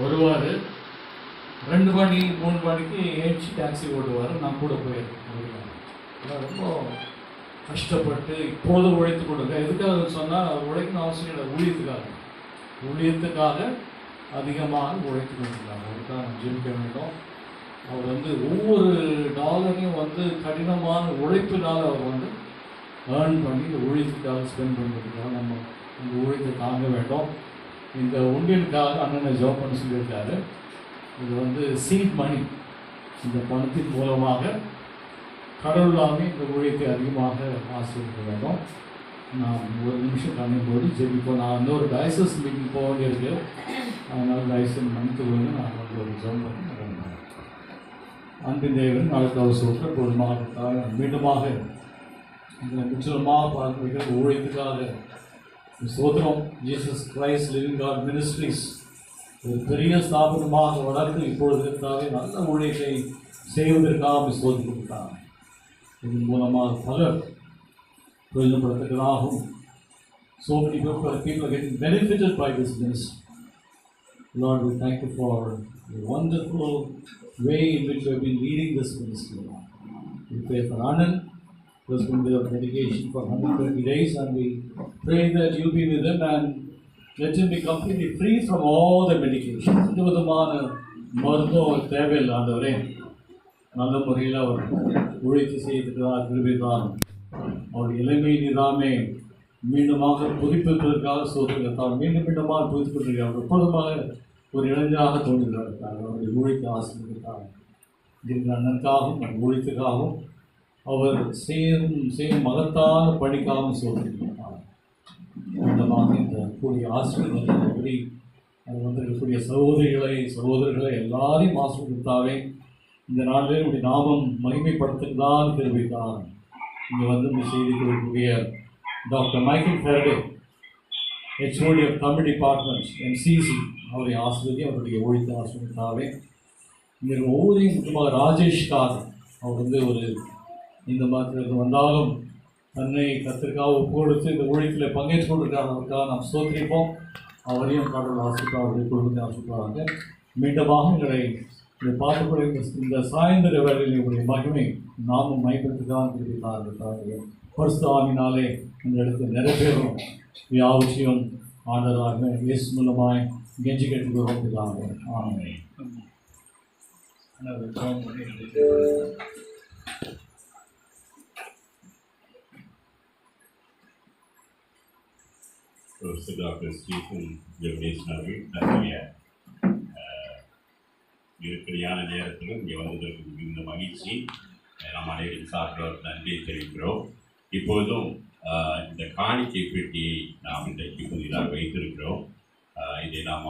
வருவார். 2 மணி 3 மணிக்கு ஏஞ்சி டாக்ஸி ஓட்டுவார். நான் கூட போயிருக்கேன். ரொம்ப கஷ்டப்பட்டு இப்போது உழைத்து கொண்டிருக்கேன். எதுக்காக சொன்னால் உழைக்கணும் அவசியம் இல்லை, ஊழியத்துக்காக அதிகமாக உழைத்து கொண்டிருக்காங்க. அவருக்காக நம்ம ஜெபிக்க வேண்டும். அவர் ஒவ்வொரு டாலரையும் கடினமான உழைப்பினால் அவர் ஏர்ன் பண்ணி இந்த ஊழியத்துக்காக ஸ்பெண்ட் பண்ணுறதுக்காக நம்ம இந்த ஊழியத்தை தாங்க வேண்டும். இந்த ஒன்றியனுக்காக அண்ணனை ஜாப் பண்ண சொல்லியிருக்காரு. இது சீட் மணி. இந்த பணத்தின் மூலமாக கடவுளாமே இந்த ஊழியத்தை அதிகமாக ஆசீர்வதிக்க வேண்டும். நான் ஒரு நிமிஷம் காணும்போது ஜெபிப்போம். நான் இன்னொரு டயசஸ் மீட்டிங் போக வேண்டியிருக்கு. அதனால் டயசஸ் மன்னித்துக்கொண்டு நான் ஒரு ஜெபம் பண்ணி அன்பின் தேவன் நாளுக்காக சொல்கிற பொதுமாக மீண்டுமாக இந்த நிச்சயமாக பார்க்கிற ஊழியத்துக்காக சோதரம் Jesus Christ living God ministries ஒரு பெரிய ஸ்தாபனமாக வளர்ந்து இப்பொழுதுக்காக நல்ல ஊழியத்தை செய்வதற்காக சோதித்திருக்கிறார். இதன் மூலமாக பலர் பிரயோஜனப்படுத்துகிறதாகவும் so many people are getting benefited by this ministry. Lord, we thank you for the wonderful way in which you have been leading this ministry. We pray for Anand, who has been there dedication for 120 days, and we pray that you be with him and let him be completely free from all the medication. இந்த விதமான மருத்துவம் தேவையில்லை. ஆண்டவரே, நல்ல முறையில் அவர் உழைத்து செய்திருக்கிறார். கிருபைதான் அவருடைய இளமை நிதாமே மீண்டுமாக புதுப்பிப்பதற்காக சோதனைத்தால் மீண்டுமாக புதுப்பித்திருக்கிறார். எப்பொழுதுமாக ஒரு இளைஞராக தோன்றுகிறார். அவருடைய ஊழியத்தை ஆசிரியர்காக இருக்கிற அண்ணனுக்காகவும் அந்த ஊழியத்துக்காகவும் அவர் செய்யும் மகத்தான பணிக்காகவும் சோதனைக்கிறார். இந்த கூடிய ஆசிரியர்கள் எப்படி அது இருக்கக்கூடிய சகோதரர்களை எல்லாரையும் ஆசிரியத்தாவே இந்த நாளிலே உடைய நாமம் மகிமைப்படுத்துகிறதான் தெரிவித்தார். இங்கே இந்த செய்தி கொடுக்கக்கூடிய doctor Michael Faraday, HOD of Tamil department MCC, அவருடைய ஆசிரியர் அவருடைய ஊழியத்தை ஆசிரியத்தாவே இங்கே ஒவ்வொரு முக்கியமாக ராஜேஷ்காக அவர் ஒரு இந்த மாதிரி வந்தாலும் தன்னை கத்திற்காக ஒப்பு கொடுத்து இந்த ஊழியத்தில் பங்கேற்று கொண்டிருக்காங்க. அவருக்காக நாம் சோதரிப்போம். அவரையும் கடவுள் ஆசிரியர் அவருடைய குடும்பத்தை ஆசிரியப்பாங்க. மீண்டுமாக எங்களை இதை பார்க்கக்கூடிய இந்த சாயந்தர வேலையில் உடைய மகிமை நாமும் மைப்பதற்காக தெரிவித்தார்கள். பரிசுத்தாவினாலே இந்த இடத்துல நிறைவேறும் யாவற்றையும் ஆண்டவராக இயேசு மூலமாய் கெஞ்சி கேட்டுக்கொள்கிறாங்க. ஆமென். டாக்டர் ஸ்டீஃபன் ஜெகதீஷ் அவர்கள் தன்னுடைய நெருக்கடியான நேரத்திலும் இங்கே வந்ததற்கு மிகுந்த மகிழ்ச்சி. நாம் அனைவரும் சார்பாக நன்றியை தெரிவிக்கிறோம். இப்போதும் இந்த காணிக்கை பெட்டியை நாம் இன்றைக்கு புதிதாக வைத்திருக்கிறோம். இதை நாம்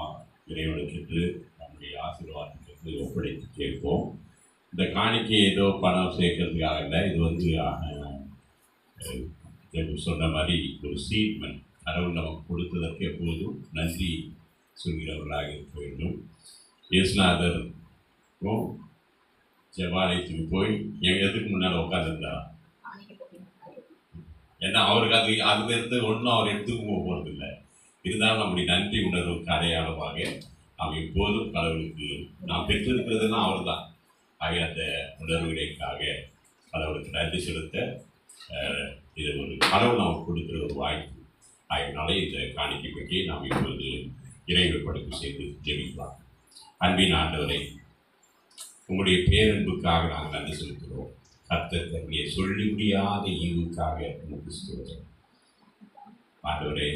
இறைவனுக்கு நம்முடைய ஆசீர்வாதத்திற்கு ஒப்படைத்து கேட்போம். இந்த காணிக்கை ஏதோ பணம் சேர்க்கறதுக்காக இல்லை. இது சொன்ன மாதிரி ஒரு சீட்மெண்ட். கடவுள் நமக்கு கொடுத்ததற்கு எப்போதும் நன்றி சொல்கிறவர்களாக இருக்க வேண்டும். இயேசுநாதரும் ஜெபாலயத்துக்கு போய் எதுக்கு முன்னால் உட்காந்துருந்தா, ஏன்னா அவருக்கு அதுலேருந்து ஒன்றும் அவர் எடுத்துக்க போகிறதில்லை. இருந்தாலும் நம்முடைய நன்றி உணர்வுக்கு அடையாளமாக நாம் எப்போதும் கடவுளுக்கு நாம் பெற்றிருக்கிறதுனா அவர் தான். ஆகிய அந்த உணர்வுகளுக்காக கடவுளுக்கு நன்றி செலுத்த இது ஒரு கடவுள் நமக்கு கொடுக்குற ஒரு வாய்ப்பு. அதனாலே இந்த காணிக்கை பற்றி நாம் இப்பொழுது இறைவப்படுத்தி செய்து ஜெபிக்கலாம். அன்பின் ஆண்டவரை, உங்களுடைய பேரன்புக்காக நாங்கள் நன்றி செலுத்துகிறோம். கர்த்தர் தன்னுடைய சொல்லி முடியாத ஈவுக்காக நமக்கு சொல்கிறோம். ஆண்டவரே,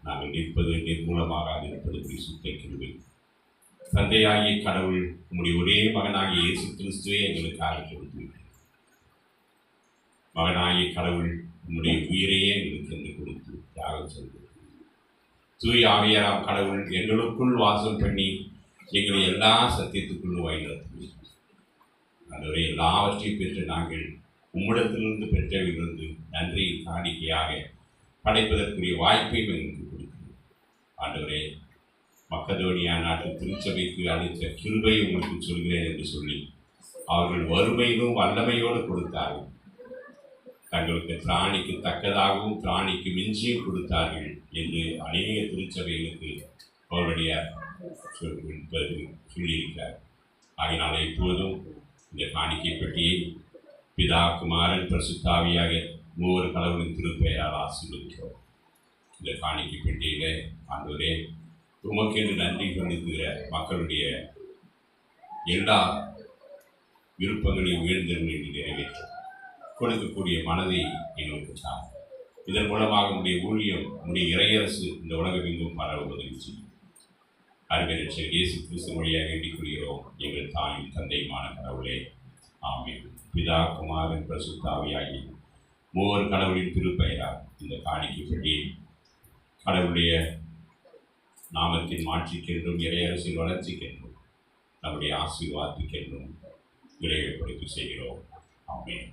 நாங்கள் நிற்பது நிர்மூலமாக நிற்பது சுத்த கிருபை. தந்தையாகிய கடவுள் உங்களுடைய ஒரே மகனாகிய இயேசு கிறிஸ்துவே எங்களுக்காக கொடுத்தீர்கள். மகனாகிய கடவுள் உங்களுடைய உயிரையே எங்களுக்கு என்று கொடுத்து தியாகம் செய்து தூய் ஆவியாராம் கடவுள் எங்களுக்குள் வாசம் பண்ணி எங்களை எல்லா சத்தியத்துக்குள்ளும் வழிநடத்துவீர்கள். ஆண்டவரே, எல்லாவற்றையும் பெற்று நாங்கள் உம்மிடத்திலிருந்து பெற்றவிலிருந்து நன்றியின் காணிக்கையாக படைப்பதற்குரிய வாய்ப்பையும் எங்களுக்கு கொடுக்கிறோம். ஆண்டவரே, மக்கதோனியா நாட்டு திருச்சபைக்கு அளித்த கிருபை உங்களுக்கு சொல்கிறேன் என்று சொல்லி அவர்கள் வறுமையிலும் வல்லமையோடு கொடுத்தார்கள். தங்களுக்கு திராணிக்கு தக்கதாகவும் திராணிக்கு மிஞ்சியும் கொடுத்தார்கள் என்று அநேக திருச்சபைகளுக்கு அவருடைய சொல்லியிருக்கிறார். ஆகினால இப்போதும் இந்த காணிக்கை பெட்டியை பிதா, குமாரன், பரிசுத்தாவியாக மூவர் கடவுளின் திருப்பெயரால் ஆசீர்வதிக்கிறோம். இந்த காணிக்கை பெட்டியில ஆண்டவரே உமக்கென்று நன்றி செலுத்துகிற மக்களுடைய எல்லா விருப்பங்களையும் உயர்ந்தென்று நிறைவேற்றும் கொடுக்கக்கூடிய மனதை எங்களுக்கு தான். இதன் மூலமாக உடைய ஊழியம், உடைய இறையரசு இந்த உலகமெங்கும் பரவ உதவி செய்யும். அறிவியல் இயேசு கிறிஸ்து வழியாக வேண்டிக் கொள்கிறோம் எங்கள் தாயும் தந்தையுமான கடவுளே, ஆமென். பிதா, குமாரன், பரிசுத்தாவியாகி மூவர் கடவுளின் திருப்பெயரால் இந்த காணிக்கை பெட்டி கடவுளுடைய நாமத்தின் மாட்சிக்கென்றும் இறையரசின் வளர்ச்சிக்கென்றும் நம்முடைய ஆசீர்வாதத்துக்கென்றும் விரைவுபடுத்தி செய்கிறோம். ஆமென்.